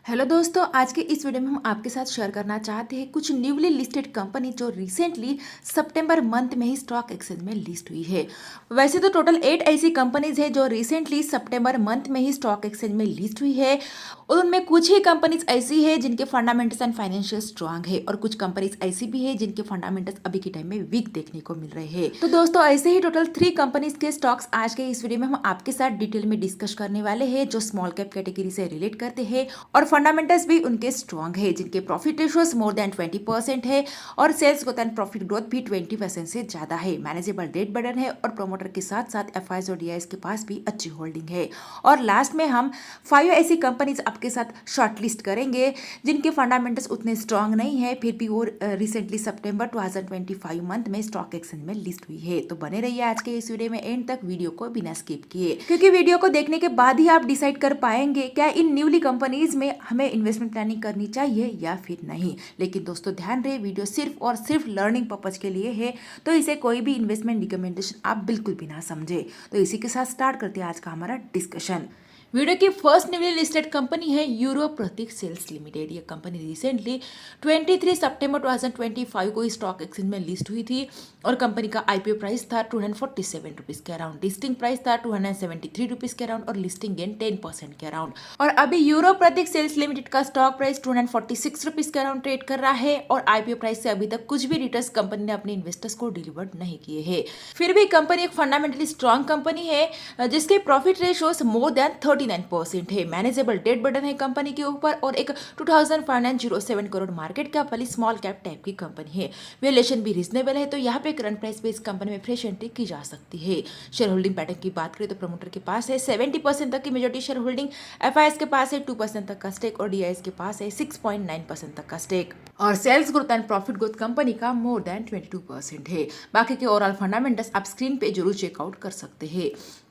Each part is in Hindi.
हेलो दोस्तों, आज के इस वीडियो में हम आपके साथ शेयर करना चाहते हैं कुछ न्यूली लिस्टेड कंपनी जो रिसेंटली सितंबर मंथ में ही स्टॉक एक्सचेंज में लिस्ट हुई है। वैसे तो टोटल 8 ऐसी कंपनीज है जो रिसेंटली सितंबर मंथ में ही स्टॉक एक्सचेंज में लिस्ट हुई है और उनमें कुछ ही कंपनीज ऐसी है जिनके फंडामेंटल्स एंड फाइनेंशियल स्ट्रांग है और कुछ कंपनीज ऐसी भी है जिनके फंडामेंटल्स अभी के टाइम में वीक देखने को मिल रहे हैं। तो दोस्तों, ऐसे ही टोटल 3 कंपनीज के स्टॉक्स आज के इस वीडियो में हम आपके साथ डिटेल में डिस्कस करने वाले हैं जो स्मॉल कैप कैटेगरी से रिलेट करते हैं और फंडामेंटल्स भी उनके स्ट्रांग है, जिनके प्रॉफिट रेशियोस मोर देन 20% है और sales growth and profit growth भी 20% से ज्यादा है। मैनेजेबल डेट बर्डन है और प्रोमोटर के साथ साथ एफआईएस और डीआईएस के पास भी अच्छी होल्डिंग है। और लास्ट में हम 5 ऐसी कंपनीज आपके साथ शॉर्टलिस्ट करेंगे जिनके फंडामेंटल्स उतने स्ट्रांग नहीं है, फिर भी वो रिसेंटली सितंबर 2025 मंथ में स्टॉक एक्सचेंज में लिस्ट हुई है। तो बने रहिए आज के इस वीडियो में एंड तक, वीडियो को बिना स्किप किए, क्योंकि वीडियो को देखने के बाद ही आप डिसाइड कर पाएंगे क्या इन न्यूली कंपनीज में हमें इन्वेस्टमेंट प्लानिंग करनी चाहिए या फिर नहीं। लेकिन दोस्तों ध्यान रहे, वीडियो सिर्फ और सिर्फ लर्निंग पर्पज के लिए है, तो इसे कोई भी इन्वेस्टमेंट रिकमेंडेशन आप बिल्कुल भी ना समझे। तो इसी के साथ स्टार्ट करते हैं आज का हमारा डिस्कशन। वीडियो की फर्स्ट न्यूली लिस्टेड कंपनी है यूरो प्रतीक सेल्स लिमिटेड। ये कंपनी रिसेंटली 23 सितंबर 2025 को स्टॉक एक्सचेंज में लिस्ट हुई थी और कंपनी का आईपीओ प्राइस था 247 रुपीज के अराउंड, लिस्टिंग प्राइस था 273 रुपीज के अराउंड और लिस्टिंग गेन 10% के अराउंड। और अभी यूरो प्रतीक सेल्स लिमिटेड का स्टॉक प्राइस 246 रुपीज के अराउंड ट्रेड कर रहा है और आईपीओ प्राइस से अभी तक कुछ भी रिटर्न्स कंपनी ने अपने इन्वेस्टर्स को डिलीवर्ड नहीं किए हैं। फिर भी कंपनी एक फंडामेंटली स्ट्रॉन्ग कंपनी है जिसके प्रॉफिट रेशियोज मोर देन 39% है। मैनेजेबल डेट बर्डन है कंपनी के ऊपर और एक 2507 करोड़ मार्केट कैप वाली स्मॉल कैप टाइप की कंपनी है। वैल्यूएशन भी रीजनेबल है, तो यहाँ पे करंट प्राइस पे इस कंपनी में फ्रेश एंट्री की जा सकती है। शेयर होल्डिंग पैटर्न की बात करें तो प्रमोटर के पास है 70% तक की मेजोरिटी शेयर होल्डिंग, एफआईएस के पास है 2% तक का स्टेक और डीआईएस के पास है 6.9% तक का स्टेक। और sales growth and profit growth company का मोर देन 22% है। बाकी के ओवरऑल फंडामेंटल्स आप स्क्रीन पे जरूर चेकआउट कर सकते हैं।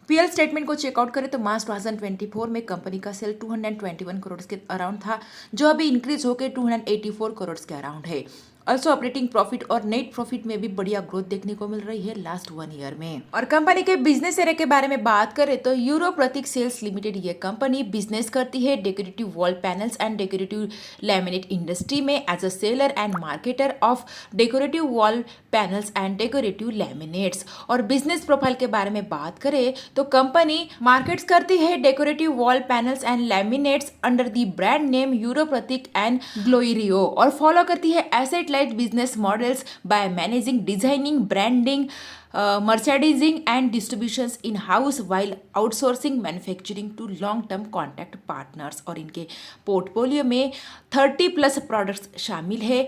पीएल स्टेटमेंट को चेकआउट करें तो मार्च 2024 में कंपनी का सेल 221 करोड़ के अराउंड था, जो अभी इंक्रीज होकर 284 करोड़ के अराउंड है। ऑल्सो ऑपरेटिंग प्रॉफिट और नेट प्रॉफिट में भी बढ़िया ग्रोथ देखने को मिल रही है लास्ट 1 ईयर में। और कंपनी के बिजनेस एरिया के बारे में बात करें तो यूरो प्रतीक सेल्स लिमिटेड ये कंपनी बिजनेस करती है decorative wall panels and decorative laminate industry में as a seller and marketer of decorative wall panels and decorative laminates. और बिजनेस प्रोफाइल के बारे में बात करें तो कंपनी मार्केट्स करती है decorative wall panels and laminates under the brand name Euro Pratik and Gloirio और फॉलो करती है asset business models by managing designing branding merchandising and distributions in house while outsourcing manufacturing to long term contract partners। और इनके पोर्टफोलियो में 30+ प्रोडक्ट्स शामिल है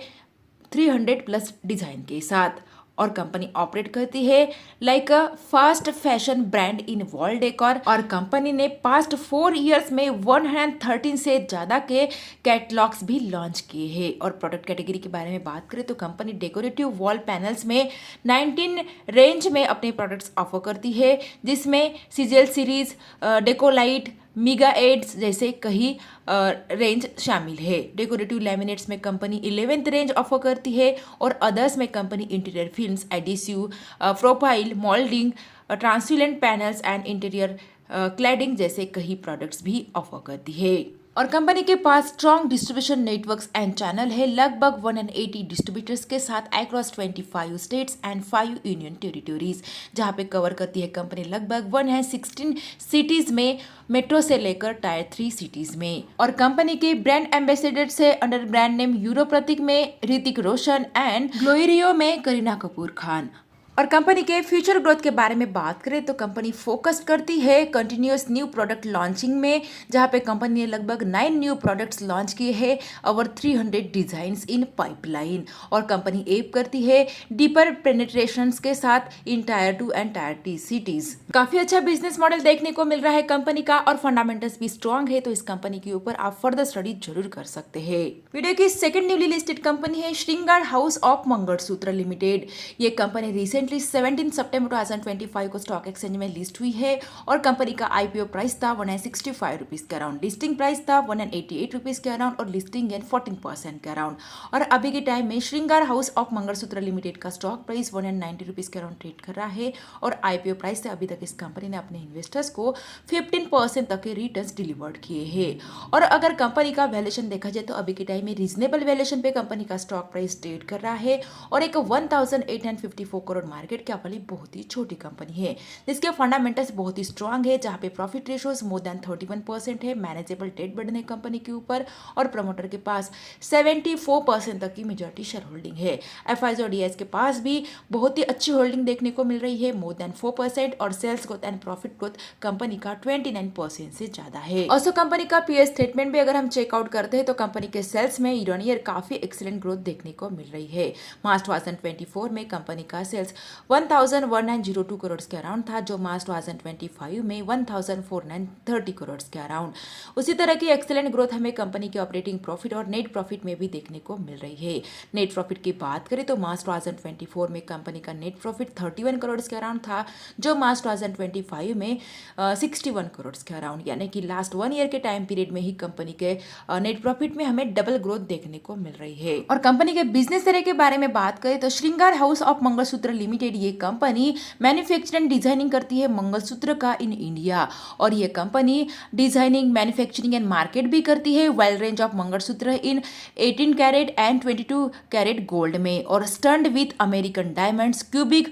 300+ डिजाइन के साथ। और कंपनी ऑपरेट करती है like a fast fashion brand in wall decor और कंपनी ने पास्ट 4 इयर्स में 113 से ज़्यादा के कैटलॉग्स भी लॉन्च किए हैं। और प्रोडक्ट कैटेगरी के बारे में बात करें तो कंपनी डेकोरेटिव वॉल पैनल्स में 19 रेंज में अपने प्रोडक्ट्स ऑफर करती है, जिसमें सीजेल सीरीज, डेकोलाइट, मीगा एड्स जैसे कई रेंज शामिल है। डेकोरेटिव लैमिनेट्स में कंपनी 11th रेंज ऑफर करती है और अदर्स में company interior films, adhesive, profile, moulding, transparent panels and interior cladding जैसे कई प्रोडक्ट्स भी ऑफर करती है। और कंपनी के पास strong distribution networks and channel है लगभग 180 डिस्ट्रीब्यूटर्स के साथ across 25 states and 5 union territories, जहां पे कवर करती है कंपनी लगभग 116 सिटीज में, मेट्रो से लेकर टायर 3 सिटीज में। और कंपनी के ब्रांड एम्बेसडर है अंडर ब्रांड नेम यूरो प्रतीक में ऋतिक रोशन एंड ग्लोइरियो में करीना कपूर खान। और कंपनी के फ्यूचर ग्रोथ के बारे में बात करें तो कंपनी फोकस करती है कंटिन्यूस न्यू प्रोडक्ट लॉन्चिंग में, जहां पे कंपनी ने लगभग 9 न्यू प्रोडक्ट्स लॉन्च किए हैं, ओवर 300 डिजाइन्स इन पाइपलाइन। और कंपनी एप करती है डीपर पेनिट्रेशन के साथ इन टायर 2 एंड टायर 3 सिटीज। काफी अच्छा बिजनेस मॉडल देखने को मिल रहा है कंपनी का और फंडामेंटल्स भी स्ट्रॉन्ग है, तो इस कंपनी के ऊपर आप फर्दर स्टडी जरूर कर सकते हैं। वीडियो की सेकंड न्यूली लिस्टेड कंपनी है श्रृंगार हाउस ऑफ मंगलसूत्र लिमिटेड। ये कंपनी रिसेंटली 17 सितंबर 2025 को स्टॉक एक्सचेंज में लिस्ट हुई है और कंपनी का आईपीओ प्राइस था 165 रुपीज के अराउंड, लिस्टिंग प्राइस था 188 रुपीज के अराउंड और लिस्टिंग गेन 14% के अराउंड। और अभी के टाइम में श्रृंगार हाउस ऑफ मंगलसूत्र लिमिटेड का स्टॉक प्राइस 190 रुपीज के अराउंड ट्रेड कर रहा है और आईपीओ प्राइस से अभी तक तक इस कंपनी ने अपने इन्वेस्टर्स को 15% तक के रिटर्न्स डिलीवर्ड किए हैं। और अगर कंपनी का वैल्यूएशन देखा जाए तो अभी के टाइम में रीजनेबल वैल्यूएशन पे कंपनी का स्टॉक प्राइस ट्रेड कर रहा है और एक 1854 करोड़ मार्केट कैप वाली बहुत ही छोटी कंपनी है जिसके फंडामेंटल्स बहुत ही स्ट्रांग है, जहां पे प्रॉफिट रेशियोज मोर देन 31% है, मैनेजेबल डेट बर्डन है कंपनी के ऊपर और प्रमोटर के पास 74% तक की मेजॉरिटी शेयर होल्डिंग है। एफआईज और डीआईएस के पास भी बहुत ही अच्छी होल्डिंग देखने को मिल रही है, मोर देन 4%, और sales growth and profit growth company का 29% से ज्यादा है। ऑल्सो कंपनी का पीएस स्टेटमेंट भी अगर हम चेकआउट करते हैं तो कंपनी के सेल्स में ईयर ऑन ईयर काफी एक्सीलेंट ग्रोथ देखने को मिल रही है। मार्च 2024 में कंपनी का सेल्स 1102 करोड़ के अराउंड था, जो मार्च 2025 में 1430 करोड़ के अराउंड। उसी तरह की एक्सीलेंट ग्रोथ हमें कंपनी के ऑपरेटिंग प्रॉफिट और नेट प्रॉफिट में भी देखने को मिल रही है। नेट प्रॉफिट की बात करें तो मार्च 2024 में कंपनी का नेट प्रॉफिट 31 करोड़ के अराउंड था, जो मार्च 2025 में 61 करोड़ के अराउंड, यानी कि लास्ट 1 ईयर के टाइम पीरियड में ही कंपनी के नेट प्रॉफिट में हमें डबल ग्रोथ देखने को मिल रही है। और कंपनी के बिजनेस तरह के बारे में बात करें तो Shringar house of mangalsutra limited ये कंपनी मैन्युफैक्चरिंग एंड डिजाइनिंग करती है मंगलसूत्र का इन इंडिया, और ये company designing, manufacturing and market भी करती है wide range of mangalsutra in 18 carat and 22 carat gold में, और studded with American diamonds, cubic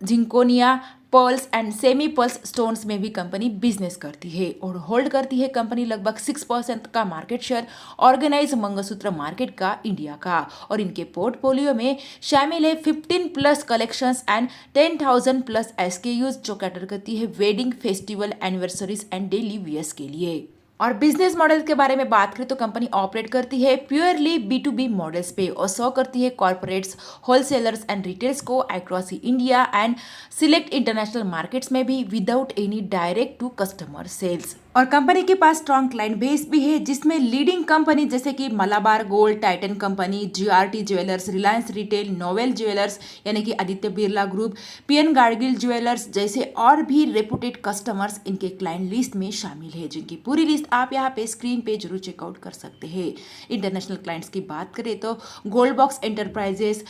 zirconia, pearls and semi pearls stones में भी कंपनी बिजनेस करती है और होल्ड करती है कंपनी लगभग 6% का market share organise mangalsutra market का इंडिया का, और इनके पोर्टफोलियो में शामिल है 15+ कलेक्शंस एंड 10,000+ SKUs जो कैटर करती है wedding, festival, anniversaries and daily wears के लिए। और बिजनेस मॉडल के बारे में बात करें तो कंपनी ऑपरेट करती है प्योरली B2B मॉडल्स पे और सर्व करती है कॉर्पोरेट्स, होलसेलर्स एंड रिटेल्स को across India and select international markets में भी without any direct to customer sales. और कंपनी के पास स्ट्रॉन्ग क्लाइंट बेस भी है जिसमें लीडिंग कंपनी जैसे कि Malabar gold, Titan company, GRT jewellers, Reliance retail, novel jewellers यानी कि Aditya Birla group, PN Gadgil jewellers जैसे और भी रेपुटेड कस्टमर्स इनके क्लाइंट लिस्ट में शामिल है, जिनकी पूरी लिस्ट आप यहाँ पे स्क्रीन पे जरूर चेकआउट कर सकते हैं। इंटरनेशनल क्लाइंट्स की बात करें तो गोल्ड बॉक्स एंटरप्राइजेस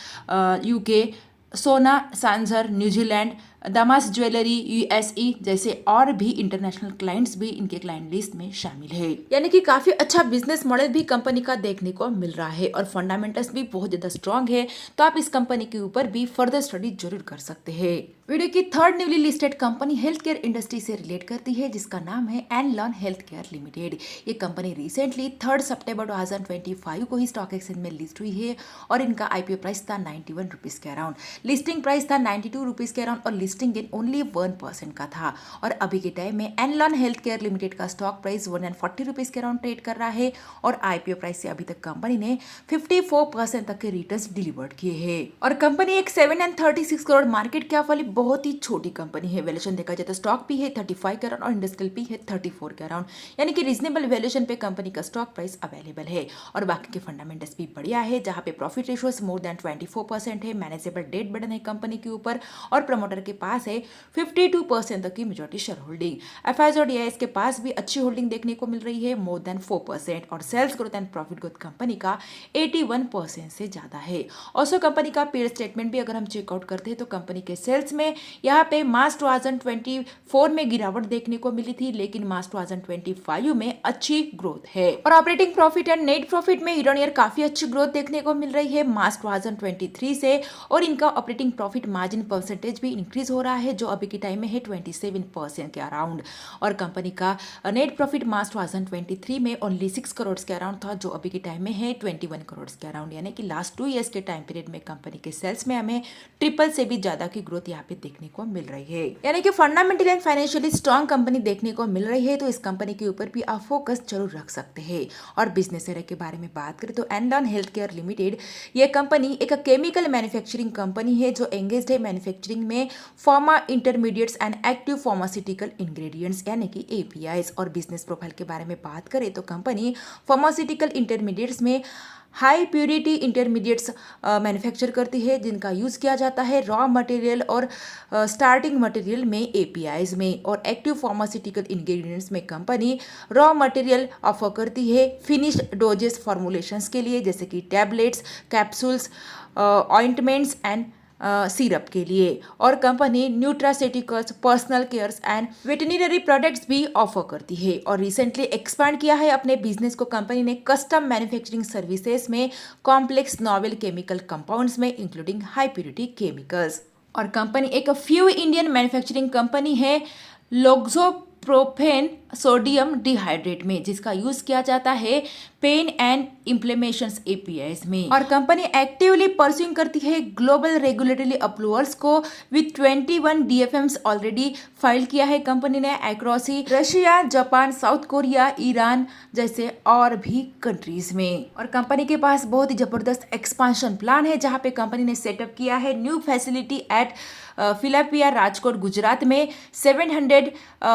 UK, सोना सांझर न्यूजीलैंड, दामास ज्वेलरी USE जैसे और भी इंटरनेशनल क्लाइंट्स भी इनके क्लाइंट लिस्ट में शामिल है, यानी कि काफी अच्छा बिजनेस मॉडल भी कंपनी का देखने को मिल रहा है और फंडामेंटल्स भी बहुत ज्यादा स्ट्रांग है, तो आप इस कंपनी के ऊपर भी फर्दर स्टडी जरूर कर सकते हैं। वीडियो की third newly listed company health care industry से रिलेट करती है जिसका नाम है एनलॉन हेल्थ केयर लिमिटेड। ये कंपनी रिसेंटली 3 सितंबर 2025 को ही स्टॉक एक्सचेंज में लिस्ट हुई है और इनका IPO प्राइस था 91 रुपीज के अराउंड, लिस्टिंग प्राइस था 92 रुपीज के अराउंड और लिस्टिंग गेन ओनली 1% का था। और अभी के टाइम में एनलॉन हेल्थ केयर लिमिटेड का स्टॉक प्राइस 140 रुपीज के अराउंड ट्रेड कर रहा है और IPO प्राइस से अभी तक कंपनी ने 54% तक के रिटर्न्स डिलीवर्ड किए हैं। और कंपनी एक 736 करोड़ मार्केट कैप वाली बहुत ही छोटी कंपनी है। वैल्यूएशन देखा जाए तो स्टॉक भी है 35 के अराउंड और इंडस्ट्रियल भी है 34 के अराउंड, यानी कि रीजनेबल वैल्यूएशन पे कंपनी का स्टॉक प्राइस अवेलेबल है। और बाकी के फंडामेंटल्स भी बढ़िया है, जहां पे प्रॉफिट रेशियोज मोर देन 24% है, मैनेजेबल डेट बर्डन है कंपनी के ऊपर और प्रमोटर के पास है 52% तक की मेजॉरिटी शेयर होल्डिंग। एफआईज और डीआईएस के पास भी अच्छी होल्डिंग देखने को मिल रही है, मोर देन 4%, और sales growth and profit growth company का 81% से ज्यादा है। ऑल्सो कंपनी का पीरियड स्टेटमेंट भी अगर हम चेकआउट करते हैं तो कंपनी के सेल्स में यहाँ पे मार्च 2024 में गिरावट देखने को मिली थी, लेकिन मार्च 2025 में अच्छी ग्रोथ है। और operating profit and net profit में ईयर ऑन ईयर काफी अच्छी ग्रोथ देखने को मिल रही है मार्च 2023 से, और इनका ऑपरेटिंग प्रॉफिट मार्जिन परसेंटेज भी इंक्रीज हो रहा है जो अभी के टाइम में है 27% के अराउंड। और कंपनी का नेट प्रॉफिट मार्च 2023 में ओनली 6 करोड़ के अराउंड था जो अभी के टाइम में है 21 करोड़ के अराउंड, यानी कि लास्ट 2 ईयर्स के टाइम पीरियड में कंपनी के सेल्स में हमें ट्रिपल से भी ज्यादा की ग्रोथ यहाँ पे देखने को मिल रही है, यानी कि fundamentally and financially strong company देखने को मिल रही है। तो इस कंपनी के ऊपर भी आप फोकस जरूर रख सकते हैं। और बिजनेस एरिया के बारे में बात करें तो एनलॉन हेल्थ केयर लिमिटेड ये कंपनी एक केमिकल मैन्युफैक्चरिंग कंपनी है जो एंगेज्ड है मैन्युफैक्चरिंग में pharma intermediates and active pharmaceutical ingredients यानी कि APIs। और बिजनेस प्रोफाइल के बारे में बात करें तो कंपनी फार्मास्यूटिकल इंटरमीडिएट्स में हाई प्योरिटी इंटरमीडिएट्स मैन्युफैक्चर करती है जिनका यूज़ किया जाता है रॉ मटेरियल और स्टार्टिंग मटेरियल में APIs में। और एक्टिव फार्मास्यूटिकल इंग्रेडिएंट्स में कंपनी रॉ मटेरियल ऑफर करती है फिनिश्ड डोजेस फॉर्मुलेशंस के लिए जैसे कि tablets, capsules, ointments and syrup के लिए। और company nutraceuticals, personal cares and veterinary products भी ऑफर करती है। और रिसेंटली एक्सपांड किया है अपने बिजनेस को कंपनी ने कस्टम मैन्युफैक्चरिंग सर्विसेज में, कॉम्प्लेक्स नोवेल केमिकल कंपाउंड्स में, इंक्लूडिंग हाई प्योरिटी केमिकल्स। और कंपनी एक फ्यू इंडियन मैन्युफैक्चरिंग कंपनी है लोक्सोप्रोफेन सोडियम डिहाइड्रेट में, जिसका यूज किया जाता है पेन एंड इम्प्लेमेशंस एपीआईज में। और कंपनी एक्टिवली परस्यूइंग करती है ग्लोबल रेगुलेटरी अप्रूवल्स को विद 21 डीएफएम्स ऑलरेडी फाइल किया है कंपनी ने अक्रॉस ही Russia, Japan, South Korea, Iran जैसे और भी कंट्रीज में। और कंपनी के पास बहुत ही जबरदस्त एक्सपांशन प्लान है, जहां पे कंपनी ने सेटअप किया है न्यू फैसिलिटी एट फिलापिया राजकोट गुजरात में 700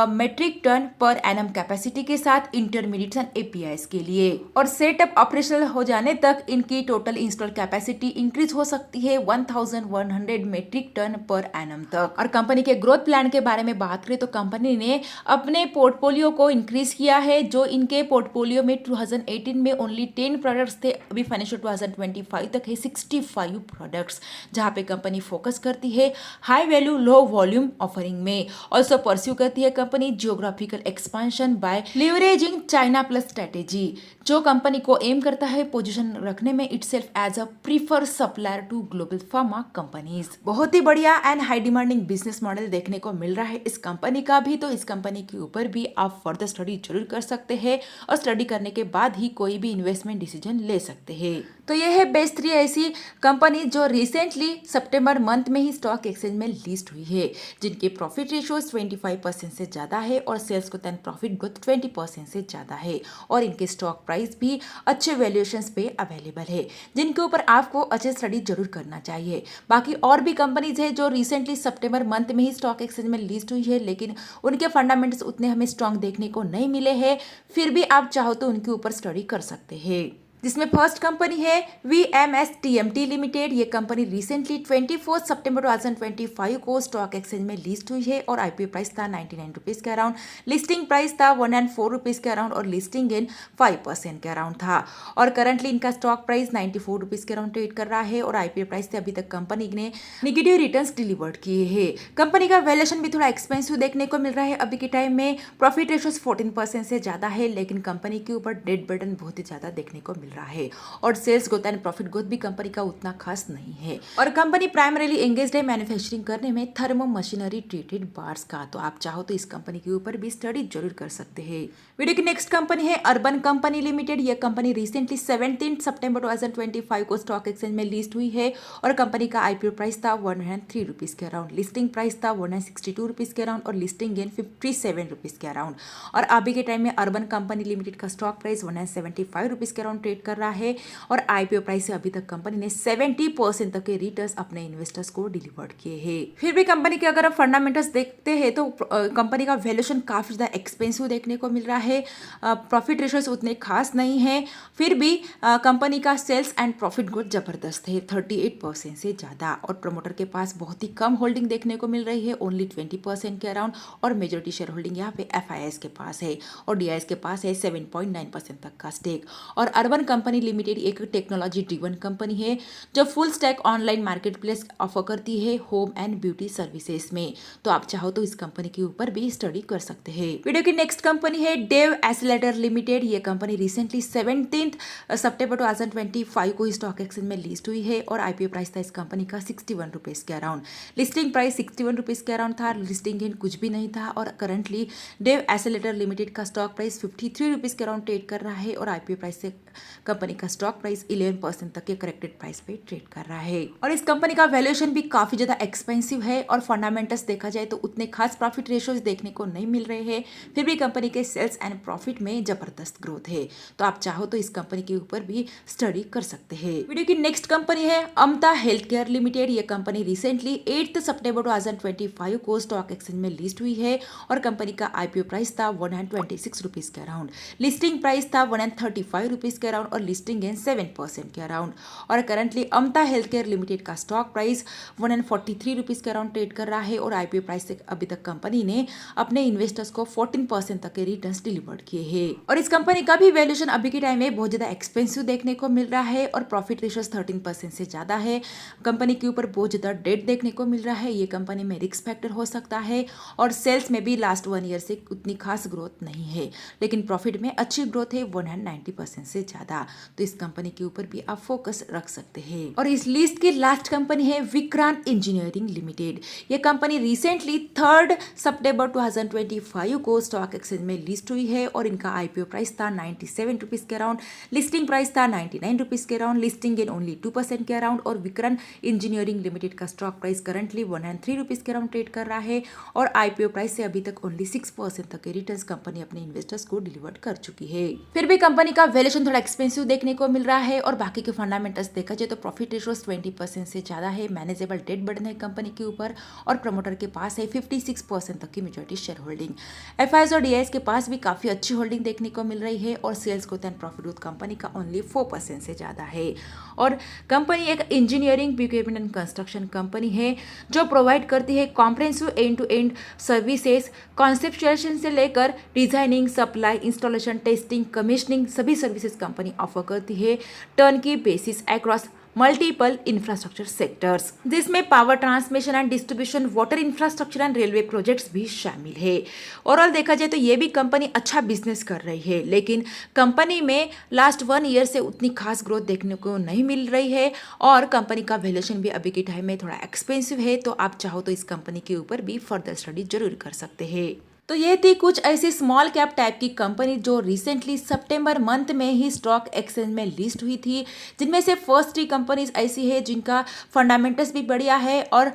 metric tonne per annum capacity के साथ इंटरमीडिएट्स एंड एपीआईज के लिए। और सेटअप ऑपरेशनल हो जाने तक इनकी टोटल इंस्टॉल कैपेसिटी इंक्रीज हो सकती है 1100 मेट्रिक टन पर एनम तक। और कंपनी के ग्रोथ प्लान के बारे में बात करें तो कंपनी ने अपने पोर्टफोलियो को इंक्रीज किया है। जो इनके पोर्टफोलियो में 2018 में ओनली 10 प्रोडक्ट्स थे, अभी फाइनेंशियल 2025 तक है 65 प्रोडक्ट्स, जहां पे कंपनी फोकस करती है high value low volume offering में। ऑल्सो परस्यू करती है company geographical expansion by leveraging China plus strategy, जो कंपनी को एम करता है पोजीशन रखने में itself as a prefer supplier to global pharma companies. बहुत ही बढ़िया and high demanding business model देखने को मिल रहा है इस कंपनी का भी, तो इस कंपनी के ऊपर भी आप फर्दर स्टडी जरूर कर सकते हैं और स्टडी करने के बाद ही कोई भी इन्वेस्टमेंट डिसीजन ले सकते हैं। तो ये है बेस्ट 3 ऐसी कंपनी जो रिसेंटली सितंबर मंथ में ही स्टॉक एक्सचेंज में लिस्ट हुई है, जिनके प्रॉफिट रेशियोज 25% से ज़्यादा है और सेल्स को तन प्रॉफिट ग्रोथ 20% से ज़्यादा है। और इनके स्टॉक प्राइस भी अच्छे वैल्यूएशंस पे अवेलेबल है, जिनके ऊपर आपको अच्छे स्टडी जरूर करना चाहिए। बाकी और भी कंपनीज है जो रिसेंटली सितंबर मंथ में ही स्टॉक एक्सचेंज में लिस्ट हुई है, लेकिन उनके फंडामेंटल्स उतने हमें स्ट्रांग देखने को नहीं मिले हैं, फिर भी आप चाहो तो उनके ऊपर स्टडी कर सकते हैं। जिसमें फर्स्ट कंपनी है VMS लिमिटेड। ये कंपनी रिसेंटली 24 सितंबर 2025 को स्टॉक एक्सचेंज में लिस्ट हुई है और आईपीओ प्राइस था 99 रुपीज़ के अराउंड, लिस्टिंग प्राइस था 104 रुपीज़ के अराउंड और लिस्टिंग गेन 5% के अराउंड था। और करंटली इनका स्टॉक प्राइस 94 रुपीज़ के अराउंड ट्रेड कर रहा है और आईपीओ प्राइस से अभी तक कंपनी ने निगेटिव रिटर्न्स डिलीवर्ड किए हैं। कंपनी का वैल्यूएशन भी थोड़ा एक्सपेंसिव देखने को मिल रहा है अभी के टाइम में। प्रॉफिट रेशियोज 14% से ज़्यादा है, लेकिन कंपनी के ऊपर डेट बर्डन बहुत ही ज़्यादा देखने को मिल रहा है और sales growth and profit growth भी कंपनी का उतना खास नहीं है। और कंपनी प्राइमरीली एंगेज्ड है मैन्युफैक्चरिंग करने में थर्मो मशीनरी ट्रीटेड बार्स का, तो आप चाहो तो इस कंपनी के ऊपर भी स्टडी जरूर कर सकते हैं। वीडियो की नेक्स्ट कंपनी है अर्बन कंपनी लिमिटेड। यह कंपनी रिसेंटली 17 सितंबर 2025 को स्टॉक एक्सचेंज में लिस्ट हुई है और कंपनी का आईपीओ प्राइस था 103 रुपीज़ के अराउंड, लिस्टिंग प्राइस था 162 रुपीज़ के अराउंड और लिस्टिंग गेन 57 रुपीज़ के अराउंड। और अभी के टाइम में अर्बन कंपनी लिमिटेड का स्टॉक प्राइस 175 रुपीज़ के अराउंड ट्रेड कर रहा है और आईपीओ प्राइस से अभी तक कंपनी ने 70% तक के रिटर्न्स अपने इन्वेस्टर्स को डिलीवर्ड किए हैं। फिर भी कंपनी के अगर आप फंडामेंटल्स देखते हैं तो कंपनी का वैल्यूएशन काफी ज्यादा एक्सपेंसिव देखने को मिल रहा है, प्रॉफिट रेशियोज उतने खास नहीं है, फिर भी कंपनी का सेल्स एंड प्रॉफिट ग्रोथ जबरदस्त है 38% से ज्यादा। और प्रमोटर के पास बहुत ही कम होल्डिंग देखने को मिल रही है, ओनली 20% के अराउंड, और मेजोरिटी शेयर होल्डिंग यहाँ पे एफआईआईएस के पास है और डीआईएस के पास है 7.9% तक का स्टेक। और अर्बन कंपनी लिमिटेड एक टेक्नोलॉजी ड्रिवन कंपनी है जो full stack online market place offer करती है होम एंड ब्यूटी सर्विसेज में, तो आप चाहो तो इस कंपनी के ऊपर भी स्टडी कर सकते हैं। वीडियो की नेक्स्ट कंपनी है डेव एसलेटर लिमिटेड। ये कंपनी रिसेंटली 17 सितंबर 2025 को स्टॉक एक्सचेंज में लिस्ट हुई है और आईपीओ प्राइस था इस कंपनी का 61 रुपीज़ के अराउंड, लिस्टिंग प्राइस 61 रुपीज़ के अराउंड था, लिस्टिंग गेन कुछ भी नहीं था। और करंटली डेव एसलेटर लिमिटेड का स्टॉक प्राइस 53 रुपीज़ के अराउंड ट्रेड कर रहा है और आईपीओ प्राइस से कंपनी का स्टॉक प्राइस 11% तक के करेक्टेड प्राइस पे ट्रेड कर रहा है। और इस कंपनी का वैल्यूएशन भी काफी ज्यादा एक्सपेंसिव है और फंडामेंटल्स देखा जाए तो उतने खास प्रॉफिट रेशियोज देखने को नहीं मिल रहे हैं, फिर भी कंपनी के सेल्स एंड प्रॉफिट में जबरदस्त ग्रोथ है, तो आप चाहो तो इस कंपनी के ऊपर भी स्टडी कर सकते हैं। वीडियो की नेक्स्ट कंपनी है अमता हेल्थ केयर लिमिटेड। ये कंपनी रिसेंटली 8 सितंबर 2025 को स्टॉक एक्सचेंज में लिस्ट हुई है और कंपनी का आईपीओ प्राइस था 126 रुपीज़ के अराउंड, लिस्टिंग प्राइस था 135 रुपीज़ के अराउंड अराउंड और लिस्टिंग गेन 7% के अराउंड। और करंटली अमता हेल्थ केयर लिमिटेड का स्टॉक प्राइस 143 रुपीज़ के अराउंड ट्रेड कर रहा है और आईपीओ प्राइस से अभी तक कंपनी ने अपने इन्वेस्टर्स को 14% तक के रिटर्न्स डिलीवर्ड किए हैं। और इस कंपनी का भी वैल्यूएशन अभी के टाइम में बहुत ज्यादा एक्सपेंसिव देखने को मिल रहा है और प्रॉफिट रेशियो 13% से ज्यादा है। कंपनी के ऊपर बहुत ज्यादा डेट देखने को मिल रहा है। ये कंपनी में रिस्क फैक्टर हो सकता है और सेल्स में भी लास्ट 1 ईयर से उतनी खास ग्रोथ नहीं है, लेकिन प्रॉफिट में अच्छी ग्रोथ है 190% से ज्यादा। तो इस कंपनी के ऊपर भी आप फोकस रख सकते हैं। और इस लिस्ट की लास्ट कंपनी है विक्रांत इंजीनियरिंग लिमिटेड। ये कंपनी रिसेंटली 3 सितंबर 2025 को स्टॉक एक्सचेंज में लिस्ट हुई है और इनका आईपीओ प्राइस था 97 रुपीज़ के अराउंड, लिस्टिंग प्राइस था 99 रुपीज़ के अराउंड, लिस्टिंग गेन ओनली 2% के अराउंड। और विक्रांत इंजीनियरिंग लिमिटेड का स्टॉक प्राइस करंटली 103 रुपीज़ के अराउंड ट्रेड कर रहा है और आईपीओ प्राइस से अभी तक ओनली 6% तक के रिटर्न्स कंपनी अपने इन्वेस्टर्स को डिलीवर कर चुकी है। फिर भी कंपनी का वैल्यूएशन थोड़ा एक्सपेंसिव देखने को मिल रहा है और बाकी के फंडामेंटल्स देखा जाए तो प्रॉफिट रेशियो 20% से ज्यादा है, मैनेजेबल डेट बर्डन है कंपनी के ऊपर और प्रमोटर के पास है 56% तक की मेजॉरिटी शेयर होल्डिंग। एफआईएस और डीआईएस के पास भी काफी अच्छी होल्डिंग देखने को मिल रही है और sales growth and profit growth company का ओनली 4% से ज्यादा है। और कंपनी एक engineering equipment and construction company है जो प्रोवाइड करती है comprehensive end to end services, conceptualisation से लेकर designing, supply, installation, testing, commissioning सभी सर्विसेज कंपनी ऑफर करती है turnkey basis across multiple infrastructure sectors, जिसमें power transmission and distribution, water infrastructure and railway projects भी शामिल है। ओवरऑल देखा जाए तो ये भी कंपनी अच्छा बिजनेस कर रही है, लेकिन कंपनी में लास्ट 1 ईयर से उतनी खास ग्रोथ देखने को नहीं मिल रही है और कंपनी का वैल्यूएशन भी अभी के टाइम में थोड़ा एक्सपेंसिव है। तो आप चाहो तो इस कंपनी के ऊपर भी फर्दर स्टडी जरूर कर सकते हैं। तो ये थी कुछ ऐसी स्मॉल कैप टाइप की कंपनी जो रिसेंटली सितंबर मंथ में ही स्टॉक एक्सचेंज में लिस्ट हुई थी, जिनमें से फर्स्ट 3 कंपनीज ऐसी है जिनका फंडामेंटल्स भी बढ़िया है और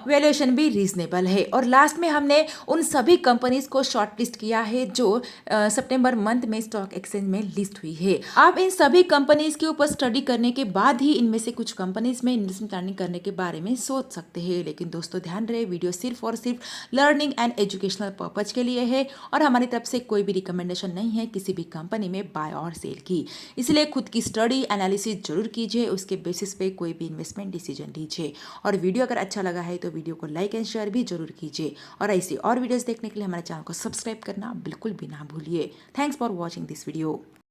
वैल्यूएशन भी रीजनेबल है। और लास्ट में हमने उन सभी कंपनीज को शॉर्टलिस्ट किया है जो सितंबर मंथ में स्टॉक एक्सचेंज में लिस्ट हुई है। आप इन सभी कंपनीज के ऊपर स्टडी करने के बाद ही इनमें से कुछ कंपनीज में इन्वेस्टमेंट प्लानिंग करने के बारे में सोच सकते हैं। लेकिन दोस्तों ध्यान रहे, वीडियो सिर्फ और सिर्फ लर्निंग एंड एजुकेशनल पर्पज के लिए है और हमारी तरफ से कोई भी रिकमेंडेशन नहीं है किसी भी कंपनी में बाय और सेल की। इसलिए खुद की स्टडी एनालिसिस जरूर कीजिए, उसके बेसिस पे कोई भी इन्वेस्टमेंट डिसीजन लीजिए। और वीडियो अगर अच्छा लगा है तो वीडियो को लाइक एंड शेयर भी जरूर कीजिए और ऐसी और वीडियोस देखने के लिए हमारे चैनल को सब्सक्राइब करना बिल्कुल भी ना भूलिए। Thanks for watching this video.